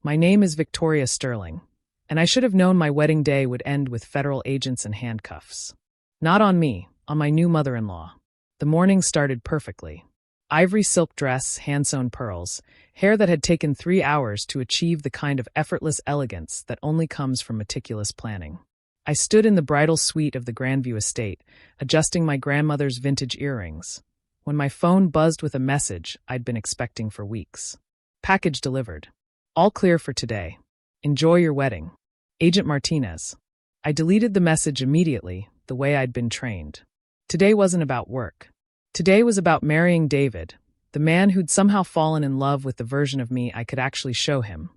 My name is Victoria Sterling, and I should have known my wedding day would end with federal agents in handcuffs. Not on me, on my new mother-in-law. The morning started perfectly. Ivory silk dress, hand-sewn pearls, hair that had taken 3 hours to achieve the kind of effortless elegance that only comes from meticulous planning. I stood in the bridal suite of the Grandview estate, adjusting my grandmother's vintage earrings, when my phone buzzed with a message I'd been expecting for weeks. Package delivered. All clear for today. Enjoy your wedding. Agent Martinez. I deleted the message immediately, the way I'd been trained. Today wasn't about work. Today was about marrying David, the man who'd somehow fallen in love with the version of me I could actually show him.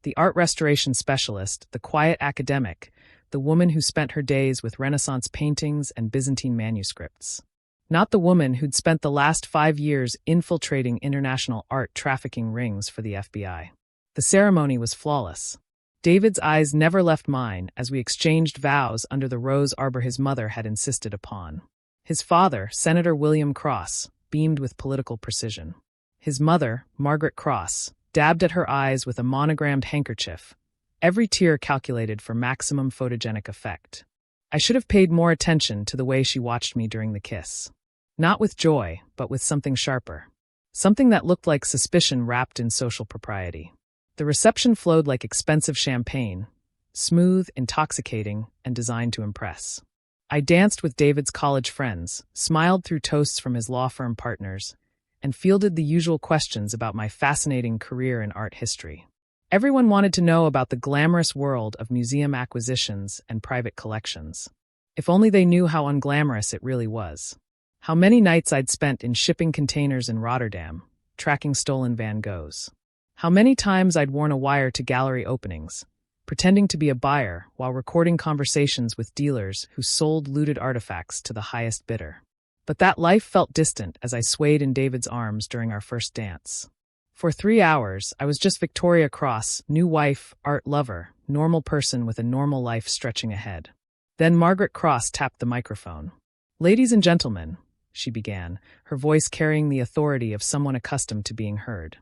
The art restoration specialist, the quiet academic, the woman who spent her days with Renaissance paintings and Byzantine manuscripts. Not the woman who'd spent the last 5 years infiltrating international art trafficking rings for the FBI. The ceremony was flawless. David's eyes never left mine as we exchanged vows under the rose arbor his mother had insisted upon. His father, Senator William Cross, beamed with political precision. His mother, Margaret Cross, dabbed at her eyes with a monogrammed handkerchief, every tear calculated for maximum photogenic effect. I should have paid more attention to the way she watched me during the kiss. Not with joy, but with something sharper. Something that looked like suspicion wrapped in social propriety. The reception flowed like expensive champagne, smooth, intoxicating, and designed to impress. I danced with David's college friends, smiled through toasts from his law firm partners, and fielded the usual questions about my fascinating career in art history. Everyone wanted to know about the glamorous world of museum acquisitions and private collections. If only they knew how unglamorous it really was. How many nights I'd spent in shipping containers in Rotterdam, tracking stolen Van Goghs. How many times I'd worn a wire to gallery openings, pretending to be a buyer while recording conversations with dealers who sold looted artifacts to the highest bidder. But that life felt distant as I swayed in David's arms during our first dance. For 3 hours, I was just Victoria Cross, new wife, art lover, normal person with a normal life stretching ahead. Then Margaret Cross tapped the microphone. "Ladies and gentlemen," she began, her voice carrying the authority of someone accustomed to being heard.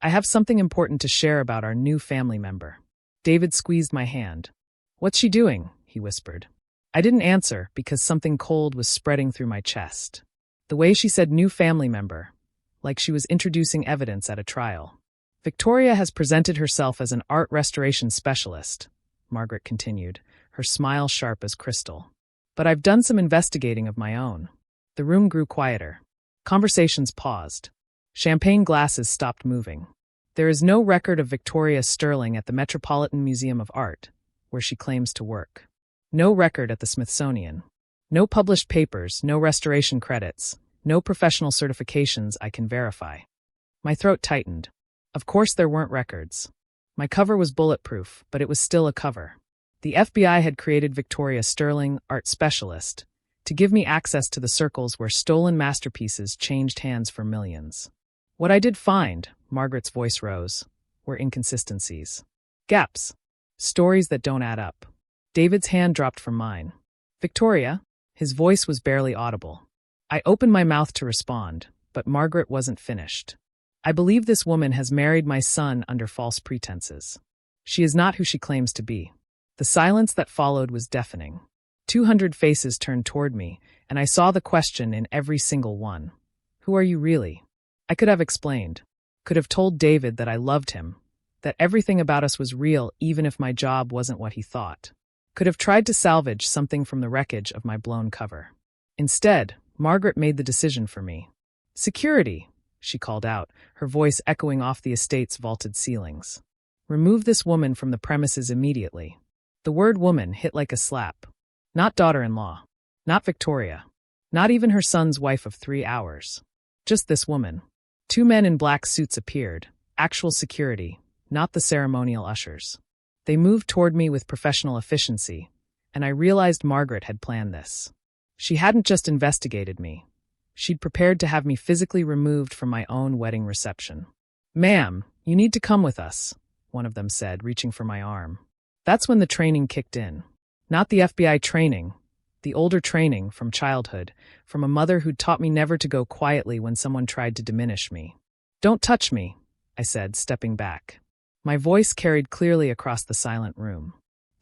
"I have something important to share about our new family member." David squeezed my hand. "What's she doing?" he whispered. I didn't answer because something cold was spreading through my chest. The way she said new family member, like she was introducing evidence at a trial. "Victoria has presented herself as an art restoration specialist," Margaret continued, her smile sharp as crystal. "But I've done some investigating of my own." The room grew quieter. Conversations paused. Champagne glasses stopped moving. There is no record of Victoria Sterling at the Metropolitan Museum of Art, where she claims to work. No record at the Smithsonian. No published papers, no restoration credits, no professional certifications I can verify. My throat tightened. Of course there weren't records. My cover was bulletproof, but it was still a cover. The FBI had created Victoria Sterling, art specialist, to give me access to the circles where stolen masterpieces changed hands for millions. What I did find, Margaret's voice rose, were inconsistencies. Gaps. Stories that don't add up. David's hand dropped from mine. "Victoria?" His voice was barely audible. I opened my mouth to respond, but Margaret wasn't finished. "I believe this woman has married my son under false pretenses. She is not who she claims to be." The silence that followed was deafening. 200 faces turned toward me, and I saw the question in every single one. "Who are you really?" I could have explained. Could have told David that I loved him, that everything about us was real even if my job wasn't what he thought. Could have tried to salvage something from the wreckage of my blown cover. Instead, Margaret made the decision for me. "Security," she called out, her voice echoing off the estate's vaulted ceilings. "Remove this woman from the premises immediately." The word woman hit like a slap. Not daughter-in-law. Not Victoria. Not even her son's wife of 3 hours. Just this woman. 2 men in black suits appeared, actual security, not the ceremonial ushers. They moved toward me with professional efficiency, and I realized Margaret had planned this. She hadn't just investigated me. She'd prepared to have me physically removed from my own wedding reception. "Ma'am, you need to come with us," one of them said, reaching for my arm. That's when the training kicked in. Not the FBI training, the older training from childhood, from a mother who'd taught me never to go quietly when someone tried to diminish me. "Don't touch me," I said, stepping back. My voice carried clearly across the silent room.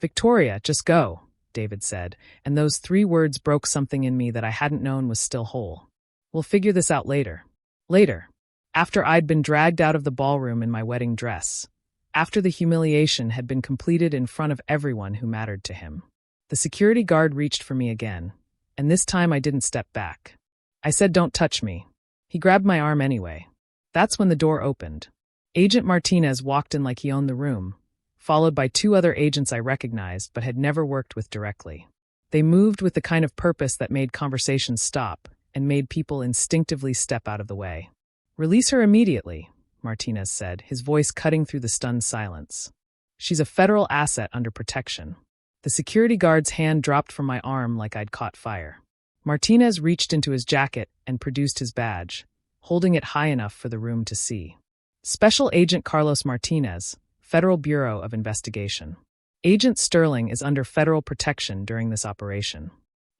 "Victoria, just go," David said, and those 3 words broke something in me that I hadn't known was still whole. "We'll figure this out later." Later. After I'd been dragged out of the ballroom in my wedding dress. After the humiliation had been completed in front of everyone who mattered to him. The security guard reached for me again, and this time I didn't step back. I said, "Don't touch me." He grabbed my arm anyway. That's when the door opened. Agent Martinez walked in like he owned the room, followed by 2 other agents I recognized but had never worked with directly. They moved with the kind of purpose that made conversations stop and made people instinctively step out of the way. "Release her immediately," Martinez said, his voice cutting through the stunned silence. "She's a federal asset under protection." The security guard's hand dropped from my arm like I'd caught fire. Martinez reached into his jacket and produced his badge, holding it high enough for the room to see. "Special Agent Carlos Martinez, Federal Bureau of Investigation. Agent Sterling is under federal protection during this operation."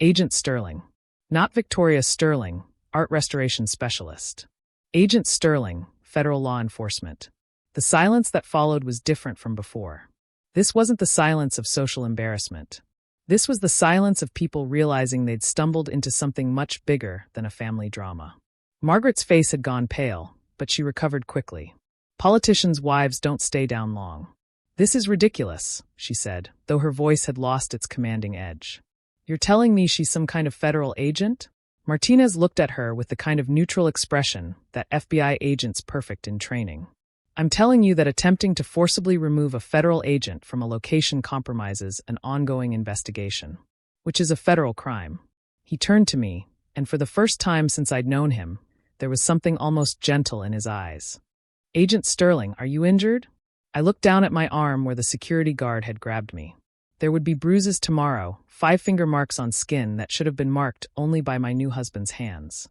Agent Sterling. Not Victoria Sterling, art restoration specialist. Agent Sterling, federal law enforcement. The silence that followed was different from before. This wasn't the silence of social embarrassment. This was the silence of people realizing they'd stumbled into something much bigger than a family drama. Margaret's face had gone pale, but she recovered quickly. "Politicians' wives don't stay down long." "This is ridiculous," she said, though her voice had lost its commanding edge. "You're telling me she's some kind of federal agent?" Martinez looked at her with the kind of neutral expression that FBI agents perfect in training. "I'm telling you that attempting to forcibly remove a federal agent from a location compromises an ongoing investigation, which is a federal crime." He turned to me, and for the first time since I'd known him, there was something almost gentle in his eyes. "Agent Sterling, are you injured?" I looked down at my arm where the security guard had grabbed me. There would be bruises tomorrow, 5-finger marks on skin that should have been marked only by my new husband's hands.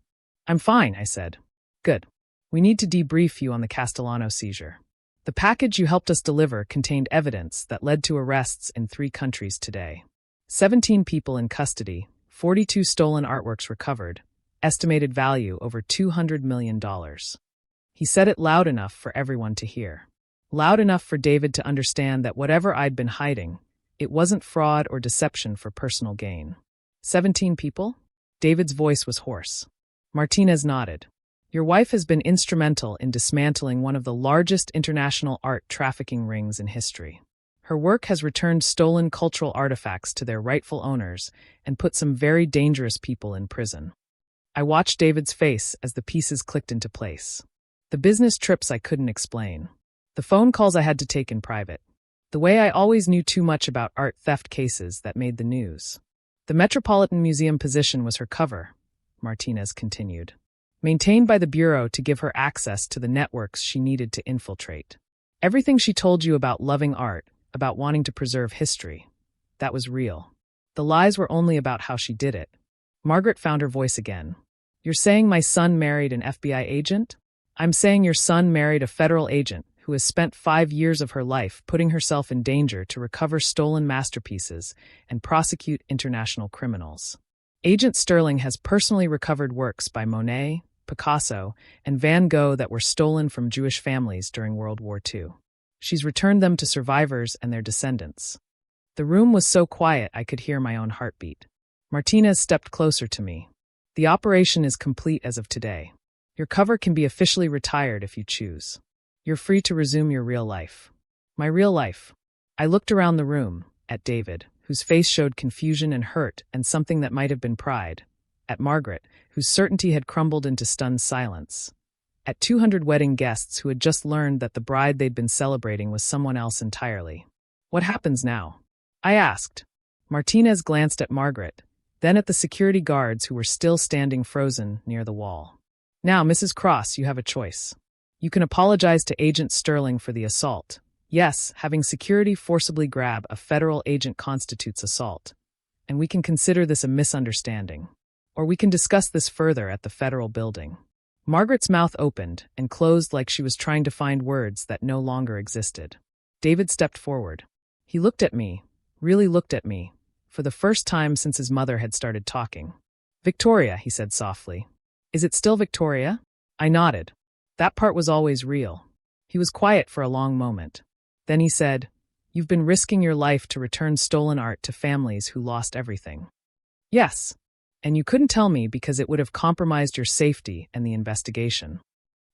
"I'm fine," I said. "Good. We need to debrief you on the Castellano seizure. The package you helped us deliver contained evidence that led to arrests in 3 countries today. 17 people in custody, 42 stolen artworks recovered, estimated value over $200 million. He said it loud enough for everyone to hear. Loud enough for David to understand that whatever I'd been hiding, it wasn't fraud or deception for personal gain. 17 people? David's voice was hoarse. Martinez nodded. "Your wife has been instrumental in dismantling one of the largest international art trafficking rings in history. Her work has returned stolen cultural artifacts to their rightful owners and put some very dangerous people in prison." I watched David's face as the pieces clicked into place. The business trips I couldn't explain. The phone calls I had to take in private. The way I always knew too much about art theft cases that made the news. "The Metropolitan Museum position was her cover," Martinez continued. "Maintained by the Bureau to give her access to the networks she needed to infiltrate. Everything she told you about loving art, about wanting to preserve history, that was real. The lies were only about how she did it." Margaret found her voice again. "You're saying my son married an FBI agent?" "I'm saying your son married a federal agent who has spent 5 years of her life putting herself in danger to recover stolen masterpieces and prosecute international criminals. Agent Sterling has personally recovered works by Monet, Picasso, and Van Gogh that were stolen from Jewish families during World War II. She's returned them to survivors and their descendants." The room was so quiet I could hear my own heartbeat. Martinez stepped closer to me. "The operation is complete as of today. Your cover can be officially retired if you choose. You're free to resume your real life." My real life. I looked around the room, at David, whose face showed confusion and hurt and something that might have been pride, at Margaret, whose certainty had crumbled into stunned silence, at 200 wedding guests who had just learned that the bride they'd been celebrating was someone else entirely. "What happens now?" I asked. Martinez glanced at Margaret, then at the security guards who were still standing frozen near the wall. "Now, Mrs. Cross, you have a choice. You can apologize to Agent Sterling for the assault. Yes, having security forcibly grab a federal agent constitutes assault, and we can consider this a misunderstanding. Or we can discuss this further at the federal building." Margaret's mouth opened and closed like she was trying to find words that no longer existed. David stepped forward. He looked at me, really looked at me, for the first time since his mother had started talking. "Victoria," he said softly. "Is it still Victoria?" I nodded. That part was always real. He was quiet for a long moment. Then he said, "You've been risking your life to return stolen art to families who lost everything." "Yes. And you couldn't tell me because it would have compromised your safety and the investigation."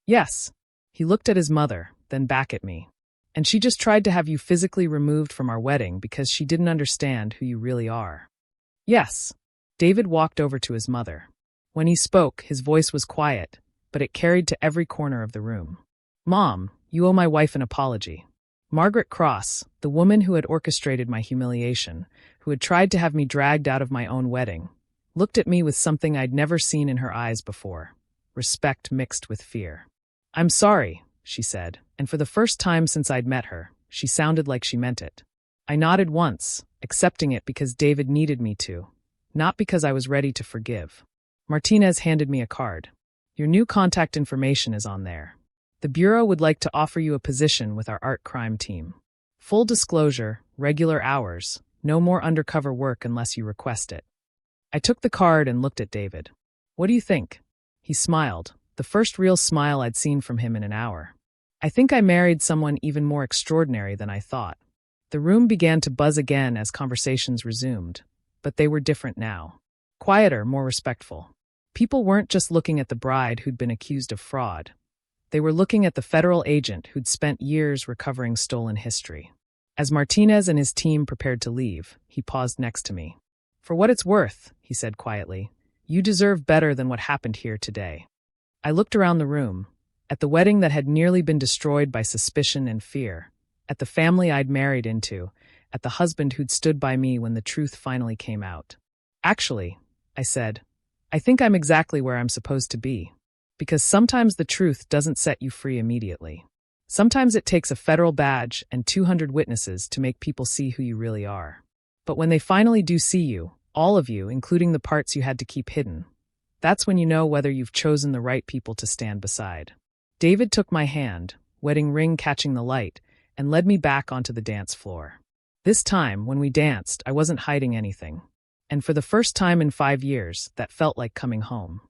"Yes." He looked at his mother, then back at me. "And she just tried to have you physically removed from our wedding because she didn't understand who you really are." "Yes." David walked over to his mother. When he spoke, his voice was quiet, but it carried to every corner of the room. "Mom, you owe my wife an apology." Margaret Cross, the woman who had orchestrated my humiliation, who had tried to have me dragged out of my own wedding, looked at me with something I'd never seen in her eyes before, respect mixed with fear. "I'm sorry," she said, and for the first time since I'd met her, she sounded like she meant it. I nodded once, accepting it because David needed me to, not because I was ready to forgive. Martinez handed me a card. "Your new contact information is on there. The Bureau would like to offer you a position with our art crime team. Full disclosure, regular hours, no more undercover work unless you request it." I took the card and looked at David. "What do you think?" He smiled, the first real smile I'd seen from him in an hour. "I think I married someone even more extraordinary than I thought." The room began to buzz again as conversations resumed, but they were different now. Quieter, more respectful. People weren't just looking at the bride who'd been accused of fraud. They were looking at the federal agent who'd spent years recovering stolen history. As Martinez and his team prepared to leave, he paused next to me. "For what it's worth," he said quietly, "you deserve better than what happened here today." I looked around the room, at the wedding that had nearly been destroyed by suspicion and fear, at the family I'd married into, at the husband who'd stood by me when the truth finally came out. "Actually," I said, "I think I'm exactly where I'm supposed to be. Because sometimes the truth doesn't set you free immediately. Sometimes it takes a federal badge and 200 witnesses to make people see who you really are. But when they finally do see you, all of you, including the parts you had to keep hidden, that's when you know whether you've chosen the right people to stand beside." David took my hand, wedding ring catching the light, and led me back onto the dance floor. This time, when we danced, I wasn't hiding anything. And for the first time in 5 years, that felt like coming home.